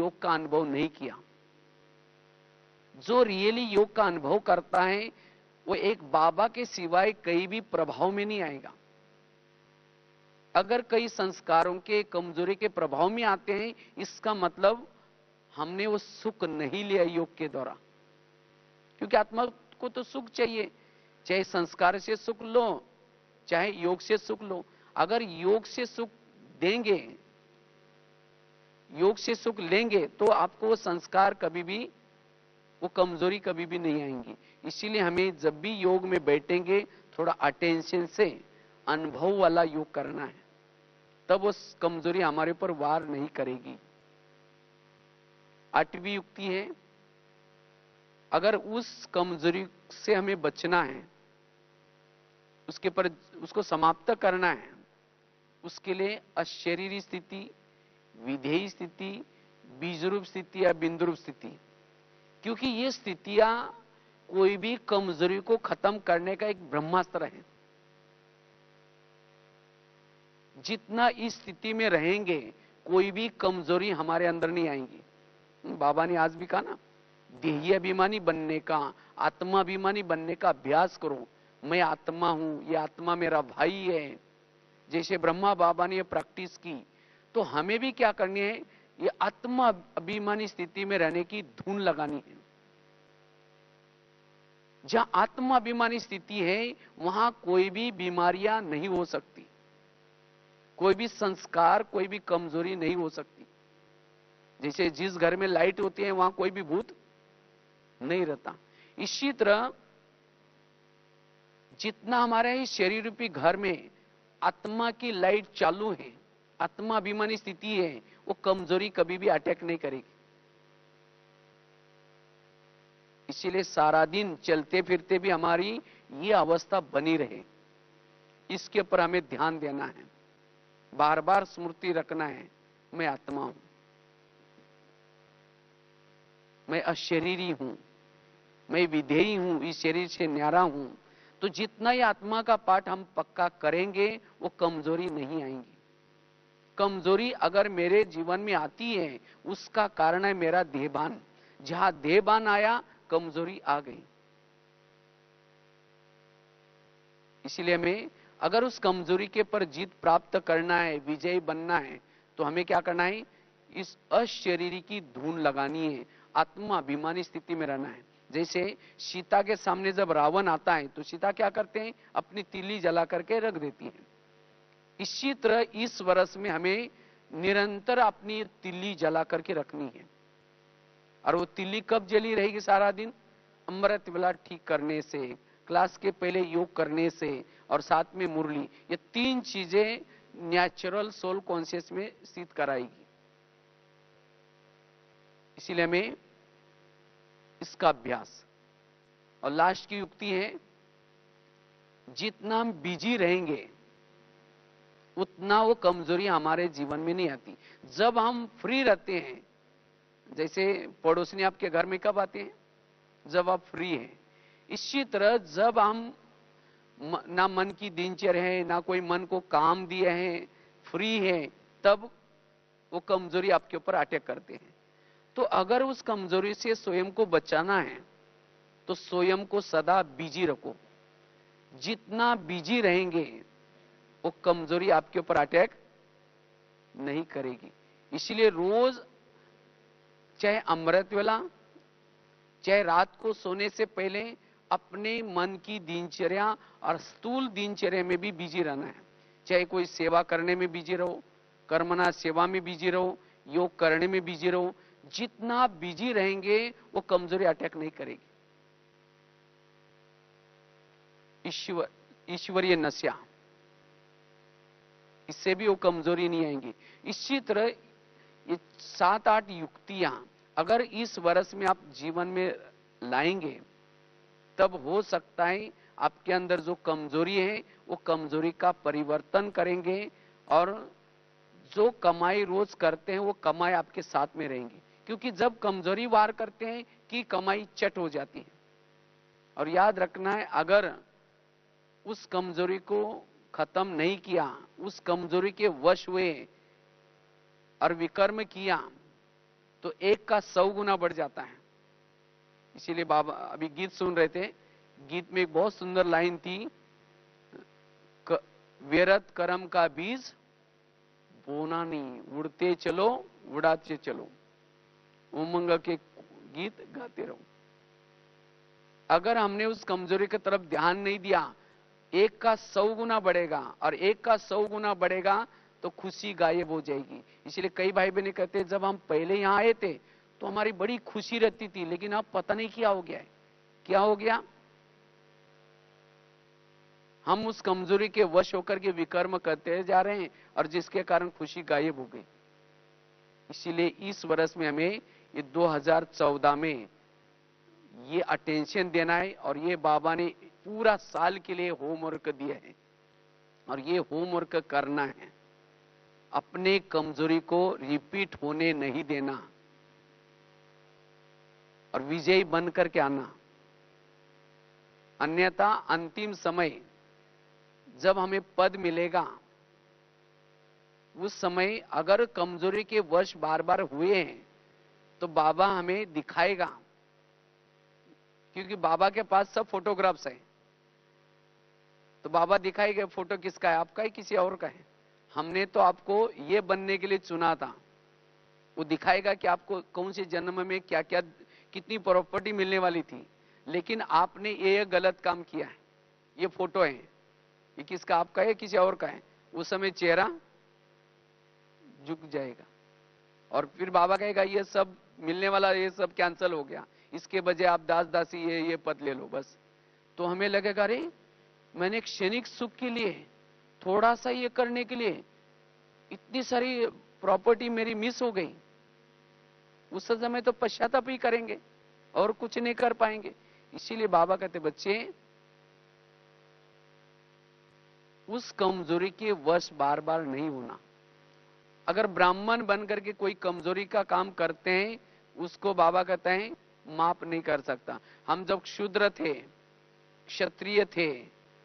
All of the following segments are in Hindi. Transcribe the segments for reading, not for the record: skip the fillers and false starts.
योग का अनुभव नहीं किया। जो रियली योग का अनुभव करता है वो एक बाबा के सिवाय कहीं भी प्रभाव में नहीं आएगा। अगर कई संस्कारों के कमजोरी के प्रभाव में आते हैं, इसका मतलब हमने वो सुख नहीं लिया योग के द्वारा। क्योंकि आत्मा को तो सुख चाहिए, चाहे संस्कार से सुख लो चाहे योग से सुख लो। अगर योग से सुख देंगे, योग से सुख लेंगे तो आपको वो संस्कार कभी भी, वो कमजोरी कभी भी नहीं आएंगी। इसीलिए हमें जब भी योग में बैठेंगे थोड़ा अटेंशन से अनुभव वाला योग करना है, तब वो कमजोरी हमारे ऊपर वार नहीं करेगी। 8वीं युक्ति है, अगर उस कमजोरी से हमें बचना है, उसके पर उसको समाप्त करना है, उसके लिए अशरीरी स्थिति, विधेयी स्थिति, बीजरूप स्थिति या बिंदुरूप स्थिति, क्योंकि ये स्थितियां कोई भी कमजोरी को खत्म करने का एक ब्रह्मास्त्र है। जितना इस स्थिति में रहेंगे कोई भी कमजोरी हमारे अंदर नहीं आएंगी। बाबा ने आज भी कहा ना, देही अभिमानी बनने का, आत्माभिमानी बनने का अभ्यास करो। मैं आत्मा हूं, ये आत्मा मेरा भाई है। जैसे ब्रह्मा बाबा ने ये प्रैक्टिस की, तो हमें भी क्या करनी है, ये आत्मा अभिमानी स्थिति में रहने की धुन लगानी है। जहां आत्मा अभिमानी स्थिति है वहां कोई भी बीमारियां नहीं हो सकती, कोई भी संस्कार, कोई भी कमजोरी नहीं हो सकती। जैसे जिस घर में लाइट होती है वहां कोई भी भूत नहीं रहता। इसी तरह जितना हमारे इस शरीर रूपी घर में आत्मा की लाइट चालू है, आत्मा अभिमानी स्थिति है, वो कमजोरी कभी भी अटैक नहीं करेगी। इसीलिए सारा दिन चलते फिरते भी हमारी ये अवस्था बनी रहे, इसके ऊपर हमें ध्यान देना है। बार बार स्मृति रखना है, मैं आत्मा हूं, मैं अशरीरी हूं, मैं विधेयी हूं, इस शरीर से न्यारा हूं। तो जितना ही आत्मा का पाठ हम पक्का करेंगे वो कमजोरी नहीं आएंगी। कमजोरी अगर मेरे जीवन में आती है उसका कारण है मेरा देहभान। जहां देहभान आया कमजोरी आ गई। इसलिए हमें अगर उस कमजोरी के पर जीत प्राप्त करना है, विजयी बनना है, तो हमें क्या करना है, इस अशरीरी की धुन लगानी है, आत्मा अभिमानी स्थिति में रहना है। जैसे सीता के सामने जब रावण आता है तो सीता क्या करते हैं, अपनी तीली जला करके रख देती है। इसी तरह इस वर्ष में हमें निरंतर अपनी तिल्ली जला करके रखनी है। और वो तिल्ली कब जली रहेगी, सारा दिन अमृत वेला ठीक करने से, क्लास के पहले योग करने से, और साथ में मुरली, ये 3 चीजें नेचुरल सोल कॉन्शियस में स्थित कराएगी। इसीलिए हमें इसका अभ्यास। और लास्ट की युक्ति है, जितना हम बिजी रहेंगे उतना वो कमजोरी हमारे जीवन में नहीं आती। जब हम फ्री रहते हैं, जैसे पड़ोसी आपके घर में कब आते हैं, जब आप फ्री हैं। इसी तरह जब हम ना मन की दिनचर्या है, ना कोई मन को काम दिए हैं, फ्री है, तब वो कमजोरी आपके ऊपर अटैक करते हैं। तो अगर उस कमजोरी से स्वयं को बचाना है तो स्वयं को सदा बिजी रखो। जितना बिजी रहेंगे वो कमजोरी आपके ऊपर अटैक नहीं करेगी। इसलिए रोज चाहे अमृत वेला, चाहे रात को सोने से पहले अपने मन की दिनचर्या और स्थूल दिनचर्या में भी बिजी रहना है। चाहे कोई सेवा करने में बिजी रहो, कर्मना सेवा में बिजी रहो, योग करने में बिजी रहो। जितना बिजी रहेंगे वो कमजोरी अटैक नहीं करेगी। ईश्वरीय नशा, इससे भी वो कमजोरी नहीं आएंगी। इसी तरह ये 7-8 युक्तियां अगर इस वर्ष में आप जीवन में लाएंगे, तब हो सकता है आपके अंदर जो कमजोरी है वो कमजोरी का परिवर्तन करेंगे, और जो कमाई रोज करते हैं वो कमाई आपके साथ में रहेंगी। क्योंकि जब कमजोरी वार करते हैं कि कमाई चट हो जाती है। और याद रखना है, अगर उस कमजोरी को खत्म नहीं किया, उस कमजोरी के वश हुए और विकर्म किया, तो 1 का 100 गुना बढ़ जाता है। इसीलिए बाबा अभी गीत सुन रहे थे, गीत में एक बहुत सुंदर लाइन थी, व्यर्थ कर्म का बीज बोना नहीं, उड़ते चलो उड़ाते चलो, उमंग के गीत गाते रहो। अगर हमने उस कमजोरी की तरफ ध्यान नहीं दिया, 1 का 100 गुना बढ़ेगा, और 1 का 100 गुना बढ़ेगा तो खुशी गायब हो जाएगी। इसलिए कई भाई बहन कहते हैं, जब हम पहले यहां आए थे तो हमारी बड़ी खुशी रहती थी, लेकिन अब पता नहीं क्या हो गया है। क्या हो गया? हम उस कमजोरी के वश होकर के विकर्म करते जा रहे हैं, और जिसके कारण खुशी गायब हो गई। इसीलिए इस वर्ष में हमें ये 2014 में ये अटेंशन देना है, और ये बाबा ने पूरा साल के लिए होमवर्क दिया है, और ये होमवर्क करना है। अपने कमजोरी को रिपीट होने नहीं देना, और विजयी बन करके आना। अन्यथा अंतिम समय जब हमें पद मिलेगा, उस समय अगर कमजोरी के वश बार बार हुए हैं तो बाबा हमें दिखाएगा, क्योंकि बाबा के पास सब फोटोग्राफ्स हैं। तो बाबा दिखाएगा फोटो किसका है, आपका है किसी और का है। हमने तो आपको ये बनने के लिए चुना था। वो दिखाएगा कि आपको कौन से जन्म में क्या क्या कितनी प्रॉपर्टी मिलने वाली थी, लेकिन आपने ये गलत काम किया है। ये फोटो है, ये किसका, आपका है किसी और का है। उस समय चेहरा झुक जाएगा, और फिर बाबा कहेगा ये सब मिलने वाला, ये सब कैंसिल हो गया, इसके बजाय आप दास दासी ये पद ले लो बस। तो हमें लगेगा, अरे मैंने क्षणिक सुख के लिए, थोड़ा सा ये करने के लिए इतनी सारी प्रॉपर्टी मेरी मिस हो गई। उस समय तो पश्चाताप ही करेंगे और कुछ नहीं कर पाएंगे। इसीलिए बाबा कहते, बच्चे उस कमजोरी के वश बार बार नहीं होना। अगर ब्राह्मण बन करके कोई कमजोरी का काम करते हैं, उसको बाबा कहते हैं माफ नहीं कर सकता। हम जब शूद्र थे, क्षत्रिय थे,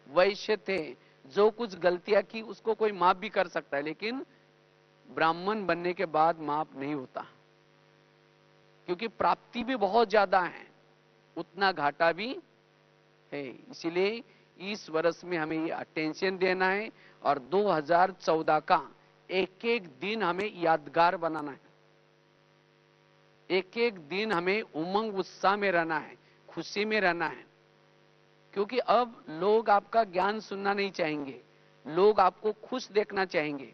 वैश्य थे, जो कुछ गलतियां की उसको कोई माफ भी कर सकता है, लेकिन ब्राह्मण बनने के बाद माफ नहीं होता, क्योंकि प्राप्ति भी बहुत ज्यादा है, उतना घाटा भी है। इसीलिए इस वर्ष में हमें ये अटेंशन देना है, और 2014 का एक एक दिन हमें यादगार बनाना है। एक एक दिन हमें उमंग उत्साह में रहना है, खुशी में रहना है। क्योंकि अब लोग आपका ज्ञान सुनना नहीं चाहेंगे, लोग आपको खुश देखना चाहेंगे।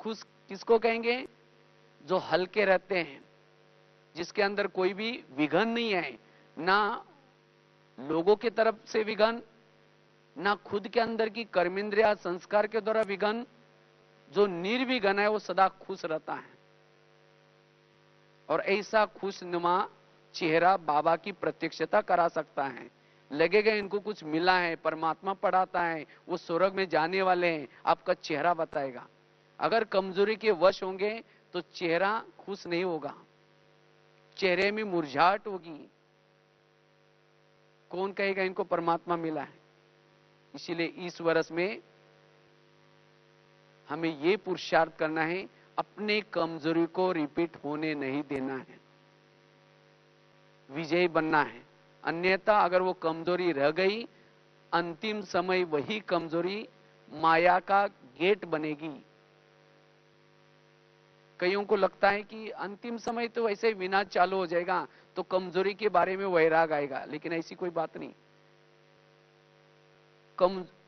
खुश किसको कहेंगे? जो हल्के रहते हैं, जिसके अंदर कोई भी विघन नहीं है, ना लोगों की तरफ से विघन, ना खुद के अंदर की कर्मेंद्रिया संस्कार के द्वारा विघन। जो निर्विघन है वो सदा खुश रहता है, और ऐसा खुशनुमा चेहरा बाबा की प्रत्यक्षता करा सकता है। लगेगा इनको कुछ मिला है, परमात्मा पढ़ाता है, वो स्वर्ग में जाने वाले हैं, आपका चेहरा बताएगा। अगर कमजोरी के वश होंगे तो चेहरा खुश नहीं होगा, चेहरे में मुरझाहट होगी। कौन कहेगा इनको परमात्मा मिला है? इसीलिए इस वर्ष में हमें यह पुरुषार्थ करना है, अपने कमजोरी को रिपीट होने नहीं देना है, विजयी बनना है। अन्यथा अगर वो कमजोरी रह गई, अंतिम समय वही कमजोरी माया का गेट बनेगी। कईयों को लगता है कि अंतिम समय तो वैसे विनाश चालू हो जाएगा, तो कमजोरी के बारे में वैराग आएगा, लेकिन ऐसी कोई बात नहीं।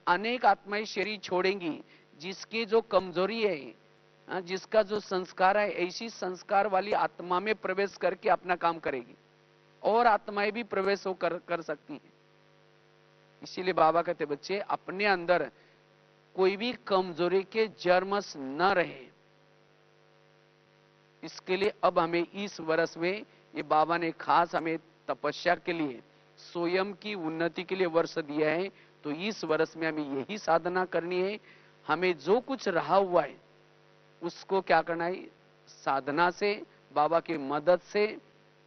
अनेक आत्माएं शरीर छोड़ेंगी, जिसकी जो कमजोरी है, जिसका जो संस्कार है, ऐसी संस्कार वाली आत्मा में प्रवेश करके अपना काम करेगी, और आत्माएं भी प्रवेश कर सकती हैं। इसीलिए बाबा कहते, बच्चे अपने अंदर कोई भी कमजोरी के जर्मस न रहे। इसके लिए अब हमें इस वर्ष में, ये बाबा ने खास हमें तपस्या के लिए, स्वयं की उन्नति के लिए वर्ष दिया है। तो इस वर्ष में हमें यही साधना करनी है। हमें जो कुछ रहा हुआ है उसको क्या करना है, साधना से, बाबा की मदद से,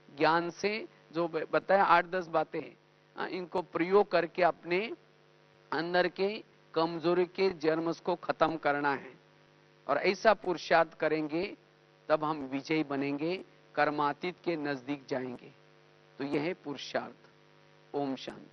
ज्ञान से, जो बताया 8-10 बातें, इनको प्रयोग करके अपने अंदर के कमजोरी के जर्म्स को खत्म करना है। और ऐसा पुरुषार्थ करेंगे तब हम विजयी बनेंगे। कर्मातीत के नजदीक जाएंगे। तो यह है पुरुषार्थ। ओम शांति।